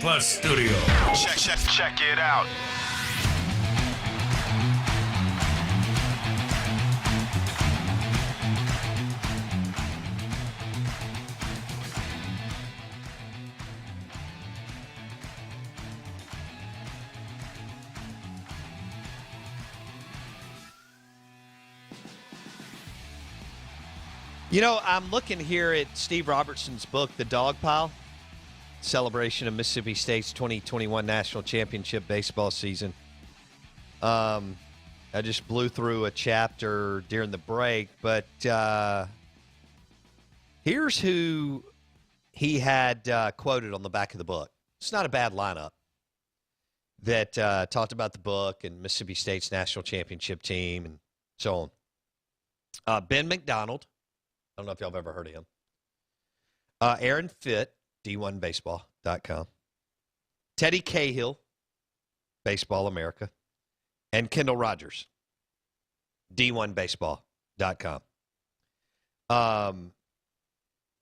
Plus Studio. Check it out. You know, I'm looking here at Steve Robertson's book, The Dog Pile, celebration of Mississippi State's 2021 National Championship baseball season. I just blew through a chapter during the break, but here's who he had quoted on the back of the book. It's not a bad lineup that talked about the book and Mississippi State's national championship team and so on. Ben McDonald. I don't know if y'all have ever heard of him. Aaron Fitt, D1Baseball.com. Teddy Cahill, Baseball America. And Kendall Rogers, D1Baseball.com.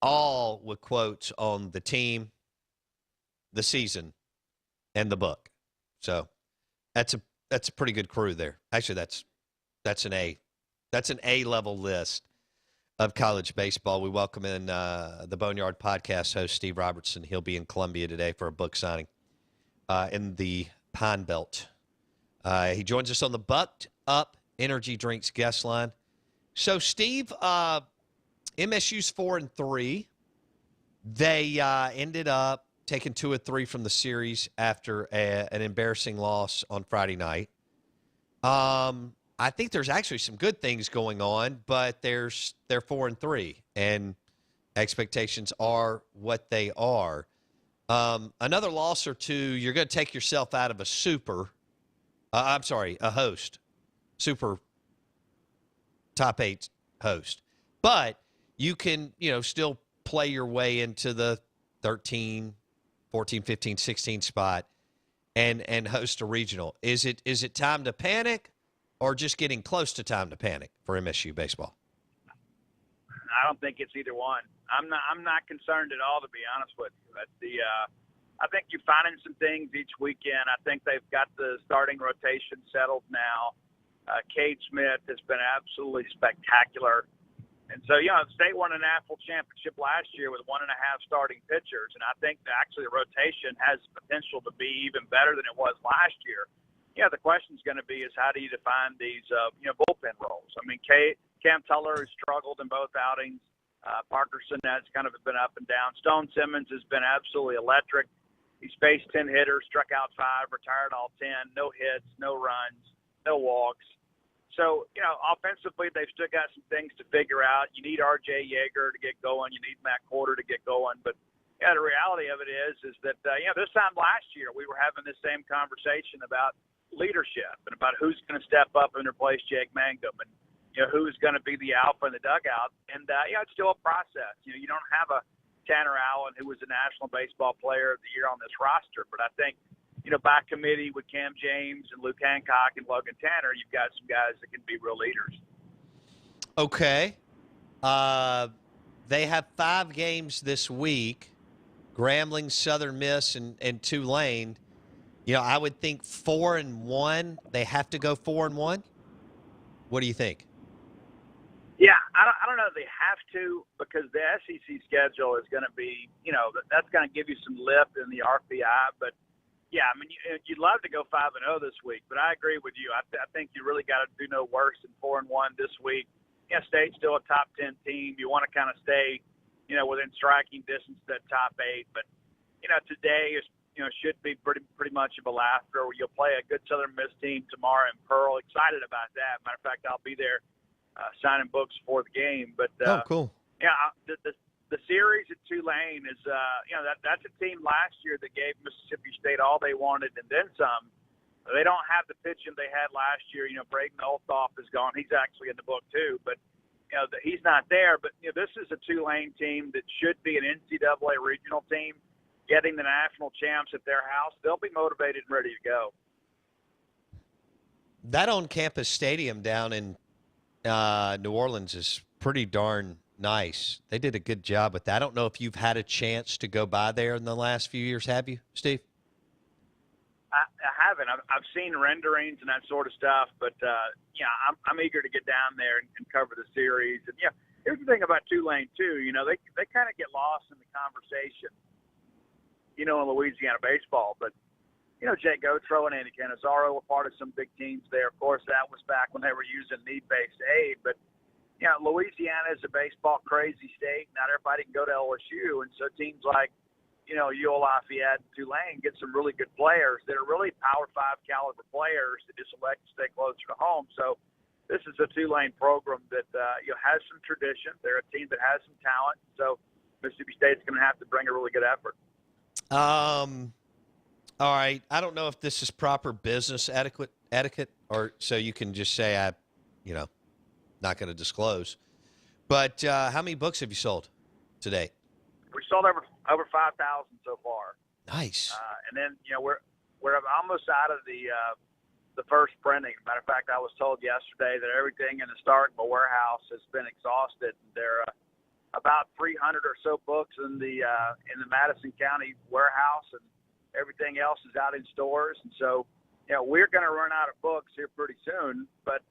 All with quotes on the team, the season, and the book. So that's a pretty good crew there. Actually, that's an A-level list of college baseball. We welcome in the Boneyard Podcast host, Steve Robertson. He'll be in Columbia today for a book signing in the Pine Belt. He joins us on the Bucked Up Energy Drinks guest line. So, Steve, MSU's 4-3. They ended up taking 2 of 3 from the series after an embarrassing loss on Friday night. I think there's actually some good things going on, but they're 4-3, and expectations are what they are. Another loss or two, you're going to take yourself out of a host, super top 8 host. But you can, still play your way into the 13, 14, 15, 16 spot and host a regional. Is it time to panic? Or just getting close to time to panic for MSU baseball? I don't think it's either one. I'm not concerned at all, to be honest with you. I think you're finding some things each weekend. I think they've got the starting rotation settled now. Cade Smith has been absolutely spectacular. And so, State won a national championship last year with 1.5 starting pitchers, and I think that actually the rotation has potential to be even better than it was last year. Yeah, the question is going to be is how do you define these, bullpen roles? I mean, Cam Tuller has struggled in both outings. Parkerson has kind of been up and down. Stone Simmons has been absolutely electric. He's faced 10 hitters, struck out 5, retired all 10, no hits, no runs, no walks. So, offensively, they've still got some things to figure out. You need R.J. Yeager to get going. You need Matt Porter to get going. But, the reality of it is that, this time last year we were having this same conversation about leadership and about who's going to step up and replace Jake Mangum and, who's going to be the alpha in the dugout. And, it's still a process. You don't have a Tanner Allen who was a National Baseball Player of the Year on this roster. But I think, by committee with Cam James and Luke Hancock and Logan Tanner, you've got some guys that can be real leaders. Okay. They have 5 games this week, Grambling, Southern Miss, and Tulane. I would think 4-1. They have to go 4-1. What do you think? Yeah, I don't know if they have to because the SEC schedule is going to be, that's going to give you some lift in the RPI. But, yeah, I mean, you'd love to go 5-0 this week. But I agree with you. I think you really got to do no worse than 4-1 this week. State's still a top 10 team. You want to kind of stay, within striking distance of that top 8. But, today is, should be pretty much of a laughter. You'll play a good Southern Miss team tomorrow in Pearl. Excited about that. Matter of fact, I'll be there signing books for the game. But cool. Yeah, the series at Tulane is that's a team last year that gave Mississippi State all they wanted and then some. They don't have the pitching they had last year. Braden Olthoff is gone. He's actually in the book too, but he's not there. But this is a Tulane team that should be an NCAA regional team. Getting the national champs at their house, they'll be motivated and ready to go. That on-campus stadium down in New Orleans is pretty darn nice. They did a good job with that. I don't know if you've had a chance to go by there in the last few years, have you, Steve? I haven't. I've seen renderings and that sort of stuff, but yeah, I'm eager to get down there and cover the series. And yeah, here's the thing about Tulane too. You know, they kind of get lost in the conversation, you know, in Louisiana baseball. But you know, Jake Gautreaux and Andy Cannizaro were part of some big teams there. Of course, that was back when they were using need-based aid. But you know, Louisiana is a baseball crazy state. Not everybody can go to LSU, and so teams like, you know, UL Lafayette and Tulane get some really good players that are really Power 5 caliber players that just elect to stay closer to home. So this is a Tulane program that you know, has some tradition. They're a team that has some talent. So Mississippi State's going to have to bring a really good effort. All right. I don't know if this is proper business etiquette, or so you can just say you know, not going to disclose. But how many books have you sold today? We sold over 5,000 so far. Nice. And then, you know, we're almost out of the first printing. Matter of fact, I was told yesterday that everything in the Starkville warehouse has been exhausted. There are about 300 or so books in the Madison County warehouse, and everything else is out in stores. And so, you know, we're going to run out of books here pretty soon. But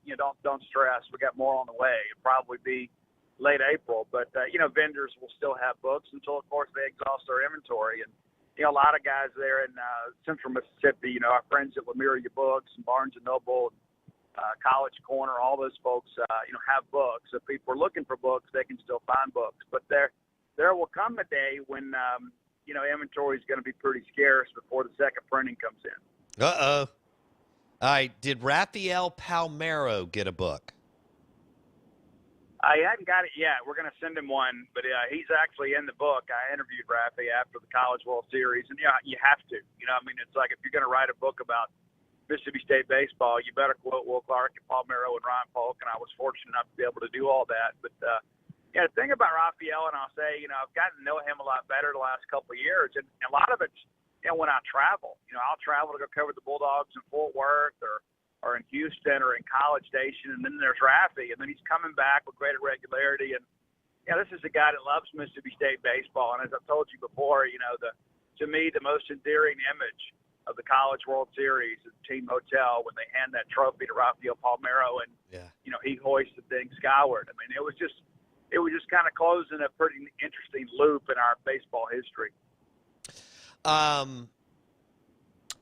you know, don't stress. We got more on the way. It'll probably be late April, but you know, vendors will still have books until, of course, they exhaust their inventory. And you know, a lot of guys there in Central Mississippi, you know, our friends at Lemuria Books and Barnes and Noble, College Corner, all those folks, you know, have books. If people are looking for books, they can still find books. But there will come a day when you know, inventory is going to be pretty scarce before the second printing comes in. All right. Did Rafael Palmeiro get a book? He hadn't got it yet. We're going to send him one, but he's actually in the book. I interviewed Rafi after the College World Series, and yeah, you have to. You know, I mean, it's like if you're going to write a book about Mississippi State baseball, you better quote Will Clark and Palmeiro and Ron Polk, and I was fortunate enough to be able to do all that. But yeah, the thing about Rafael, and I'll say, you know, I've gotten to know him a lot better the last couple of years, and a lot of it's, you know, when I travel. You know, I'll travel to go cover the Bulldogs in Fort Worth or in Houston or in College Station, and then there's Rafi, and then he's coming back with greater regularity. And yeah, this is a guy that loves Mississippi State baseball. And as I've told you before, you know, to me, the most endearing image of the College World Series is Team Hotel when they hand that trophy to Rafael Palmeiro, and you know, he hoists the thing skyward. I mean, it was just kind of closing a pretty interesting loop in our baseball history. All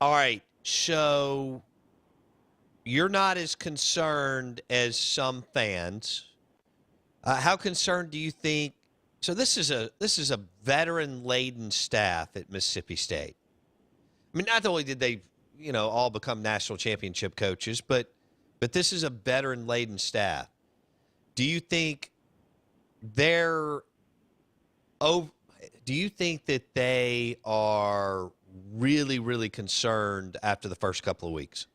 right, so you're not as concerned as some fans. How concerned do you think? So this is a veteran-laden staff at Mississippi State. I mean, not only did they, you know, all become national championship coaches, but this is a veteran-laden staff. Do you think do you think that they are really, really concerned after the first couple of weeks?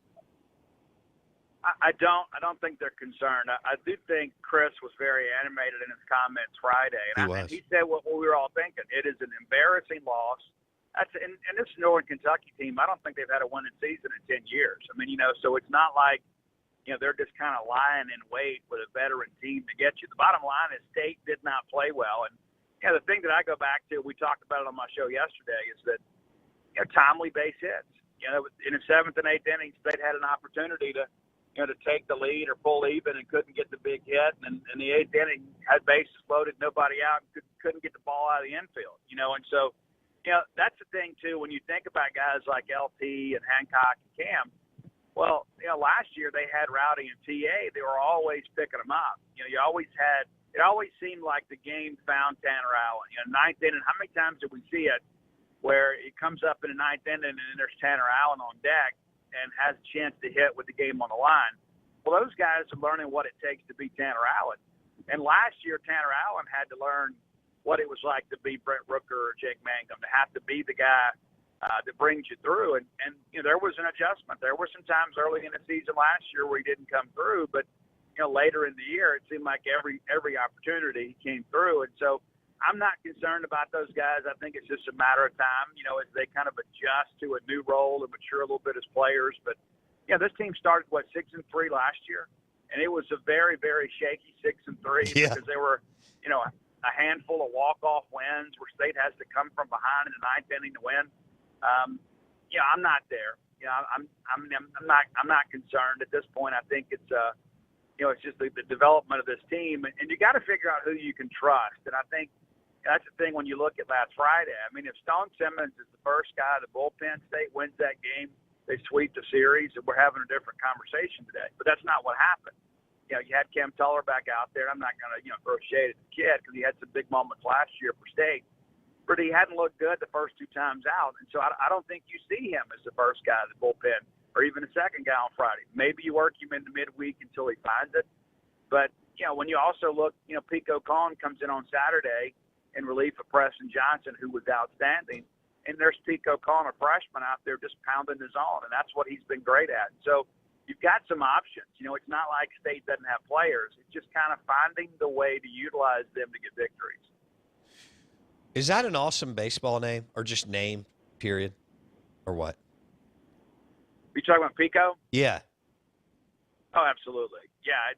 I don't think they're concerned. I do think Chris was very animated in his comments Friday, and he said what we were all thinking. It is an embarrassing loss. And this Northern Kentucky team, I don't think they've had a winning season in 10 years. I mean, you know, so it's not like, you know, they're just kind of lying in wait with a veteran team to get you. The bottom line is State did not play well. And, you know, the thing that I go back to, we talked about it on my show yesterday, is that, you know, timely base hits. You know, in the 7th and 8th innings, State had an opportunity to take the lead or pull even and couldn't get the big hit. And in the 8th inning, had bases loaded, nobody out, couldn't get the ball out of the infield, you know. And so, you know, that's the thing, too, when you think about guys like LT and Hancock and Cam. Well, you know, last year they had Rowdy and TA. They were always picking them up. You know, it always seemed like the game found Tanner Allen. You know, 9th inning, how many times did we see it where it comes up in the 9th inning and then there's Tanner Allen on deck and has a chance to hit with the game on the line? Well, those guys are learning what it takes to beat Tanner Allen. And last year, Tanner Allen had to learn what it was like to be Brent Rooker or Jake Mangum, to have to be the guy that brings you through. And you know, there was an adjustment. There were some times early in the season last year where he didn't come through, but you know, later in the year, it seemed like every opportunity he came through. And so I'm not concerned about those guys. I think it's just a matter of time, you know, as they kind of adjust to a new role and mature a little bit as players. But yeah, this team started 6-3 last year, and it was a very, very shaky 6-3 because they were, you know, a handful of walk-off wins where State has to come from behind in the 9th inning to win. I'm not there. I'm not concerned at this point. I think it's it's just the development of this team, and you got to figure out who you can trust. And I think that's the thing when you look at last Friday. I mean, if Stone Simmons is the first guy the bullpen, State wins that game, they sweep the series, and we're having a different conversation today. But that's not what happened. You had Cam Tuller back out there. I'm not going to throw shade at the kid because he had some big moments last year for State, but he hadn't looked good the first two times out. And so I don't think you see him as the first guy in the bullpen or even the second guy on Friday. Maybe you work him into midweek until he finds it. But, when you also look, Pico Con comes in on Saturday in relief of Preston Johnson, who was outstanding. And there's Pico Con, a freshman out there just pounding his own, and that's what he's been great at. So you've got some options. It's not like State doesn't have players. It's just kind of finding the way to utilize them to get victories. Is that an awesome baseball name or just name, period, or what? You talking about Pico? Yeah. Oh, absolutely. Yeah.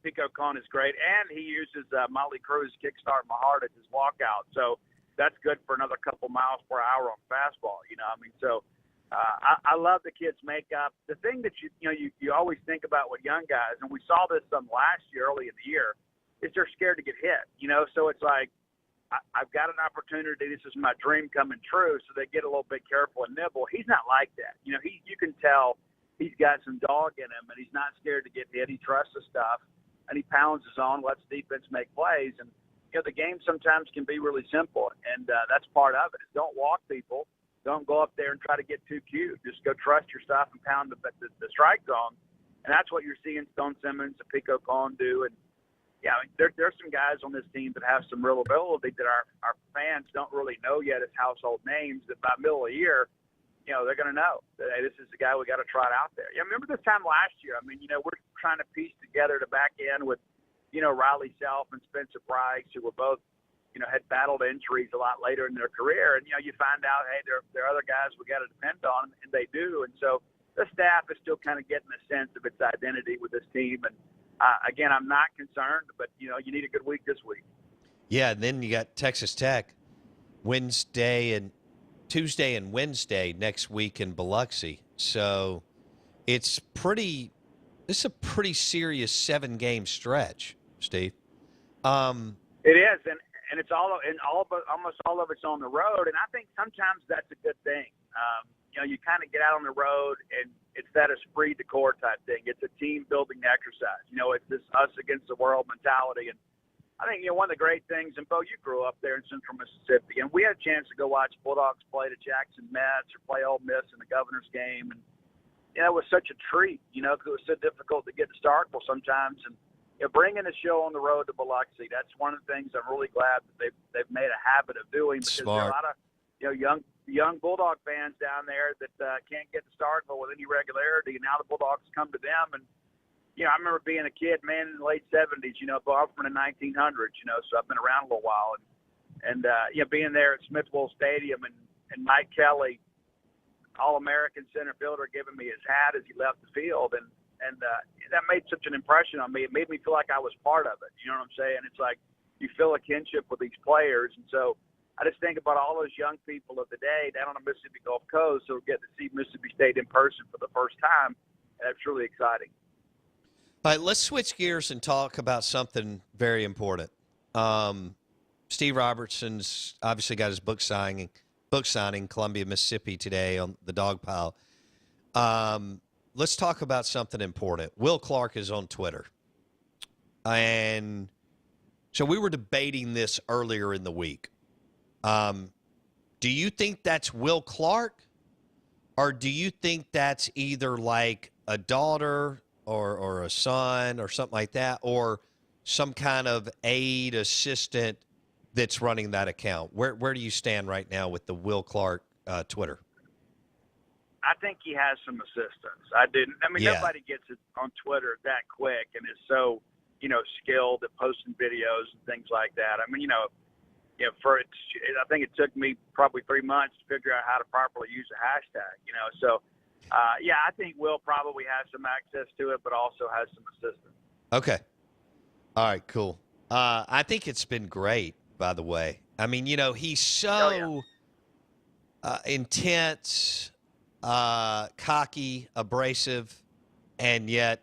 Pico Con is great, and he uses Motley Crue's Kickstart My Heart as his walkout. So that's good for another couple miles per hour on fastball. So I love the kid's makeup. The thing that you always think about with young guys, and we saw this some last year, early in the year, is they're scared to get hit. So it's like, I've got an opportunity. This is my dream coming true. So they get a little bit careful and nibble. He's not like that. You can tell he's got some dog in him, and he's not scared to get hit. He trusts the stuff, and he pounds his own, lets defense make plays. And, the game sometimes can be really simple, and that's part of it. Don't walk people. Don't go up there and try to get too cute. Just go trust your stuff and pound the strike zone. And that's what you're seeing Stone Simmons and Pico Con do. And, there's some guys on this team that have some real ability that our fans don't really know yet as household names that by middle of the year, they're going to know that, hey, this is the guy we got to trot out there. Remember this time last year? I mean, we're trying to piece together the back end with, Riley Self and Spencer Price, who were both, had battled injuries a lot later in their career. And, you find out, hey, there are other guys we got to depend on, and they do. And so the staff is still kind of getting a sense of its identity with this team. And, again, I'm not concerned, but, you need a good week this week. Yeah, and then you got Texas Tech Tuesday and Wednesday next week in Biloxi. So it's a pretty serious 7-game stretch, Steve. It is, and it's almost all of it's on the road, and I think sometimes that's a good thing. You kind of get out on the road, and it's that esprit de corps type thing. It's a team-building exercise. It's this us against the world mentality. And I think, one of the great things, and, Bo, you grew up there in Central Mississippi, and we had a chance to go watch Bulldogs play the Jackson Mets or play Ole Miss in the Governor's game. And, it was such a treat, because it was so difficult to get to Starkville sometimes. And, bringing a show on the road to Biloxi, that's one of the things I'm really glad that they've made a habit of doing, because there are a lot of, young Bulldog fans down there that can't get to Starkville with any regularity, and now the Bulldogs come to them. And I remember being a kid, man, in the late 70s. But I'm from the 1900s, so I've been around a little while, and being there at Smithville Stadium and Mike Kelly, All-American center fielder, giving me his hat as he left the field, and that made such an impression on me. It made me feel like I was part of it. You know what I'm saying? It's like you feel a kinship with these players, and so I just think about all those young people of the day down on the Mississippi Gulf Coast who get to see Mississippi State in person for the first time. And that's really exciting. All right, let's switch gears and talk about something very important. Steve Robertson's obviously got his book signing, Columbia, Mississippi today on the dog pile. Let's talk about something important. Will Clark is on Twitter. And so we were debating this earlier in the week. Do you think that's Will Clark, or do you think that's either like a daughter or a son or something like that, or some kind of aide assistant that's running that account? Where do you stand right now with the Will Clark Twitter? I think he has some assistants. Nobody gets it on Twitter that quick and is so, skilled at posting videos and things like that. I think it took me probably 3 months to figure out how to properly use a hashtag, So, I think Will probably has some access to it, but also has some assistance. Okay. All right, cool. I think it's been great, by the way. He's so intense cocky, abrasive, and yet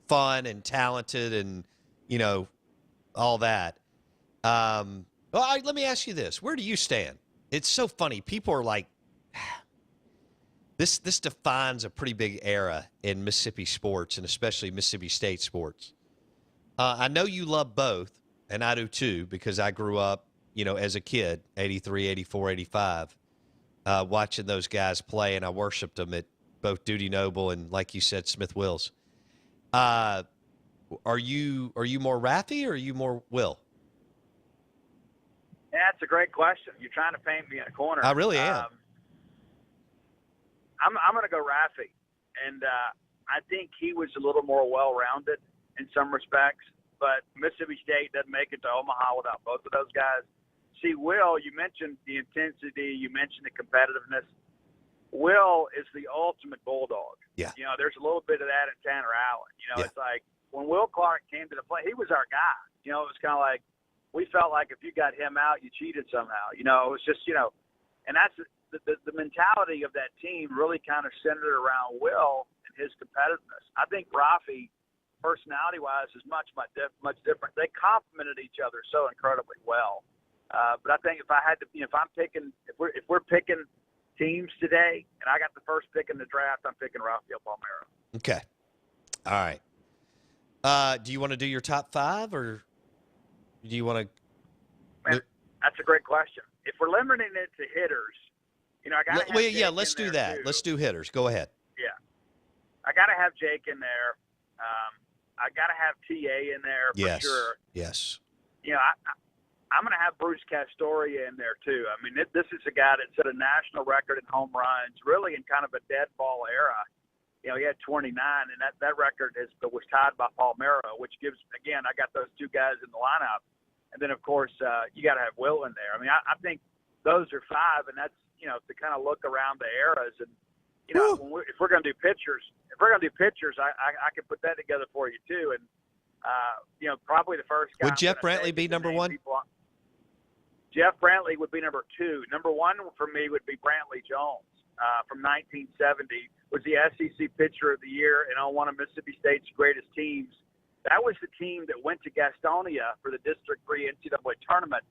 fun and talented and, all that. Let me ask you this. Where do you stand? It's so funny. People are like, this defines a pretty big era in Mississippi sports and especially Mississippi State sports. I know you love both, and I do too, because I grew up, as a kid, 83, 84, 85, watching those guys play, and I worshiped them at both Duty Noble and, like you said, Smith Wills. Are you more Raffy or are you more Will? Yeah, that's a great question. You're trying to paint me in a corner. I really am. I'm going to go Raffy, and I think he was a little more well-rounded in some respects, but Mississippi State doesn't make it to Omaha without both of those guys. See, Will, you mentioned the intensity, you mentioned the competitiveness. Will is the ultimate bulldog. Yeah. There's a little bit of that at Tanner Allen. It's like when Will Clark came to the play, he was our guy. It was kind of like we felt like if you got him out, you cheated somehow. It was just, and that's the mentality of that team really kind of centered around Will and his competitiveness. I think Rafi, personality-wise, is much different. They complemented each other so incredibly well. But I think if we're picking teams today, and I got the first pick in the draft, I'm picking Rafael Palmeiro. Okay. All right. Do you want to do your top five, or do you want to? That's a great question. If we're limiting it to hitters, I got to have let's do that. Too. Let's do hitters. Go ahead. Yeah. I got to have Jake in there. I got to have TA in there for sure. Yes. I'm going to have Bruce Castoria in there too. I mean, this is a guy that set a national record in home runs, really in kind of a dead ball era. He had 29, and that record was tied by Palmeiro, which gives, again, I got those two guys in the lineup. And then, of course, you got to have Will in there. I mean, I think those are five, and that's, to kind of look around the eras. And, if we're going to do pitchers, I can put that together for you too. And, probably the first guy. Would Jeff Brantley be number one? Jeff Brantley would be number two. Number one for me would be Brantley Jones from 1970. Was the SEC Pitcher of the Year and on one of Mississippi State's greatest teams. That was the team that went to Gastonia for the District 3 NCAA tournament,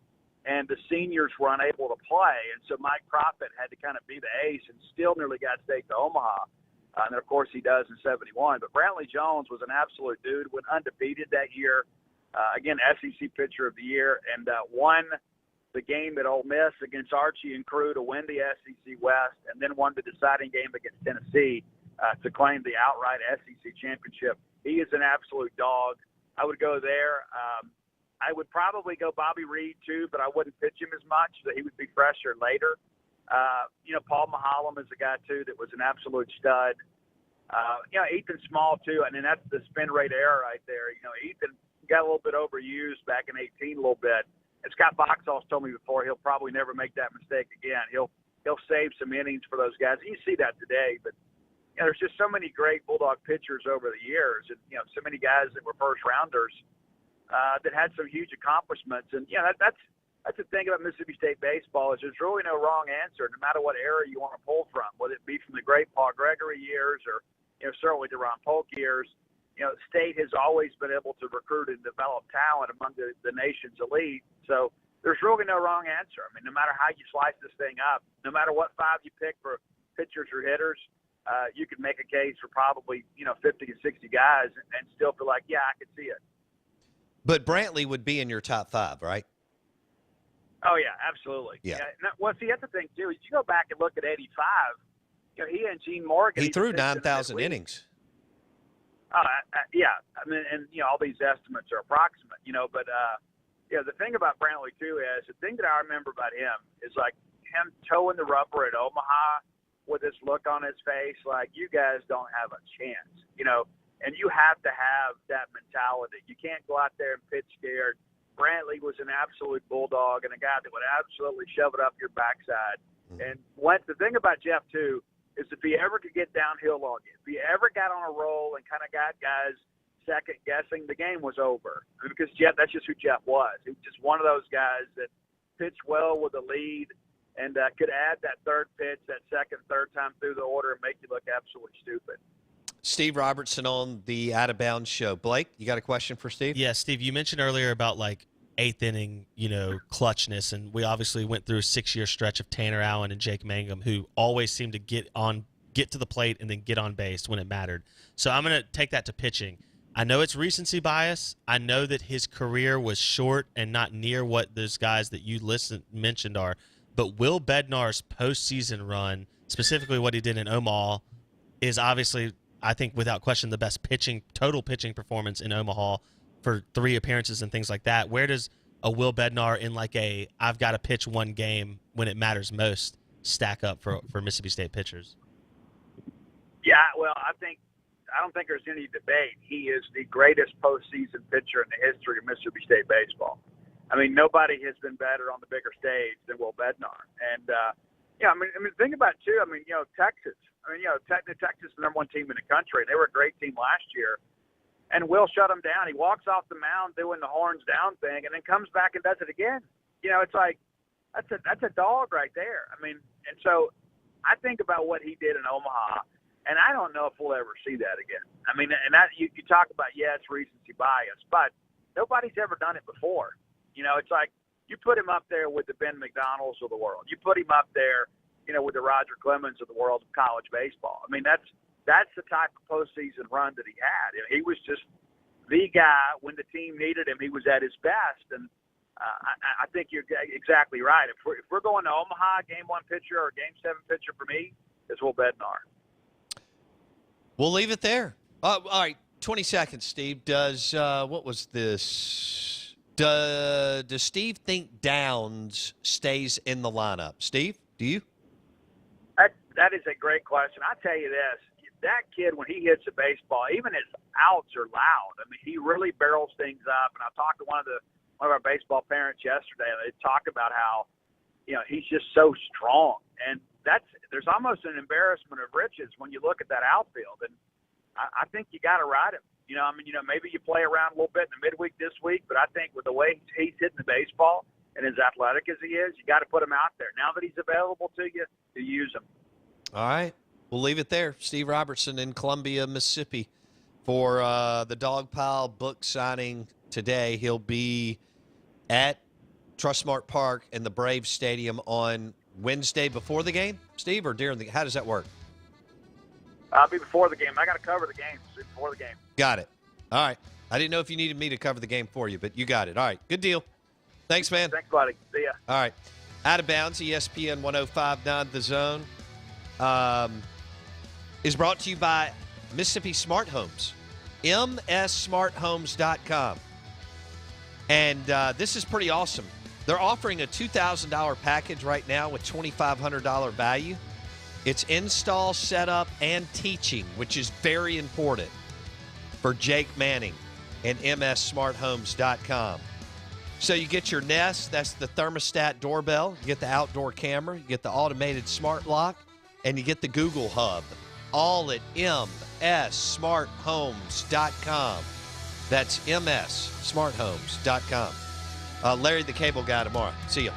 and the seniors were unable to play. And so Mike Profit had to kind of be the ace and still nearly got State to Omaha. And, of course, he does in 71. But Brantley Jones was an absolute dude, went undefeated that year. Again, SEC Pitcher of the Year, and won the game at Ole Miss against Archie and crew to win the SEC West, and then won the deciding game against Tennessee to claim the outright SEC championship. He is an absolute dog. I would go there. I would probably go Bobby Reed too, but I wouldn't pitch him as much. So he would be fresher later. Paul Mahalam is a guy too that was an absolute stud. Ethan Small too, and then that's the spin rate era right there. Ethan got a little bit overused back in 18 a little bit. And Scott Boxall's told me before he'll probably never make that mistake again. He'll save some innings for those guys. You see that today, but there's just so many great Bulldog pitchers over the years, and so many guys that were first rounders that had some huge accomplishments. And that's the thing about Mississippi State baseball is there's really no wrong answer, no matter what era you want to pull from, whether it be from the great Paul Gregory years or certainly the Ron Polk years. State has always been able to recruit and develop talent among the nation's elite. So there's really no wrong answer. I mean, no matter how you slice this thing up, no matter what five you pick for pitchers or hitters, you could make a case for probably 50 to 60 guys and still feel like, yeah, I could see it. But Brantley would be in your top five, right? Oh, yeah, absolutely. Yeah. Well, see, that's the thing, too. Is you go back and look at 85, he and Gene Morgan. He threw 9,000 innings. Yeah. I mean, and, all these estimates are approximate, but, the thing about Brantley, too, is the thing that I remember about him is, like, him towing the rubber at Omaha with this look on his face, like, you guys don't have a chance, and you have to have that mentality. You can't go out there and pitch scared. Brantley was an absolute bulldog and a guy that would absolutely shove it up your backside. Mm-hmm. And the thing about Jeff, too, is if he ever could get downhill on you, if he ever got on a roll and kind of got guys second-guessing, the game was over. I mean, because that's just who Jeff was. He was just one of those guys that pitched well with a lead, and could add that third pitch, that second, third time through the order, and make you look absolutely stupid. Steve Robertson on the Out of Bounds show. Blake, you got a question for Steve? Yeah, Steve, you mentioned earlier about like eighth inning, clutchness, and we obviously went through a 6-year stretch of Tanner Allen and Jake Mangum, who always seemed to get to the plate and then get on base when it mattered. So I'm going to take that to pitching. I know it's recency bias. I know that his career was short and not near what those guys that you mentioned are. But Will Bednar's postseason run, specifically what he did in Omaha, is obviously, I think, without question, the best total pitching performance in Omaha for 3 appearances and things like that. Where does a Will Bednar in like I've got to pitch one game when it matters most stack up for Mississippi State pitchers? Yeah, well, I don't think there's any debate. He is the greatest postseason pitcher in the history of Mississippi State baseball. I mean, nobody has been better on the bigger stage than Will Bednar. And, think about it, too. Texas. Texas is the number 1 team in the country. They were a great team last year. And Will shut him down. He walks off the mound doing the horns down thing and then comes back and does it again. It's like that's a dog right there. And so I think about what he did in Omaha, and I don't know if we'll ever see that again. And that you talk about, it's recency bias, but nobody's ever done it before. It's like you put him up there with the Ben McDonald's of the world. You put him up there, with the Roger Clemens of the world of college baseball. That's the type of postseason run that he had. He was just the guy when the team needed him. He was at his best, and I think you're exactly right. If we're going to Omaha, Game 1 pitcher or Game 7 pitcher for me is Will Bednar. We'll leave it there. All right, 20 seconds, Steve. Does what was this? Does Steve think Downs stays in the lineup? Steve, do you? That is a great question. I tell you this, that kid, when he hits a baseball, even his outs are loud. He really barrels things up. And I talked to one of our baseball parents yesterday, and they talk about how, he's just so strong. And there's almost an embarrassment of riches when you look at that outfield. And I think you got to ride him. Maybe you play around a little bit in the midweek this week, but I think with the way he's hitting the baseball and as athletic as he is, you got to put him out there. Now that he's available to you, to use him. All right. We'll leave it there. Steve Robertson in Columbia, Mississippi for the Dog Pile book signing today. He'll be at Trustmark Park in the Braves Stadium on Wednesday before the game, Steve, or during the – how does that work? I'll be before the game. I got to cover the game before the game. Got it. All right. I didn't know if you needed me to cover the game for you, but you got it. All right. Good deal. Thanks, man. Thanks, buddy. See ya. All right. Out of Bounds, ESPN 105.9 The Zone, is brought to you by Mississippi Smart Homes, mssmarthomes.com. And this is pretty awesome. They're offering a $2,000 package right now with $2,500 value. It's install, setup, and teaching, which is very important for Jake Manning and mssmarthomes.com. So you get your Nest, that's the thermostat doorbell. You get the outdoor camera. You get the automated smart lock. And you get the Google Hub. All at mssmarthomes.com. That's mssmarthomes.com. Larry the Cable Guy tomorrow. See you.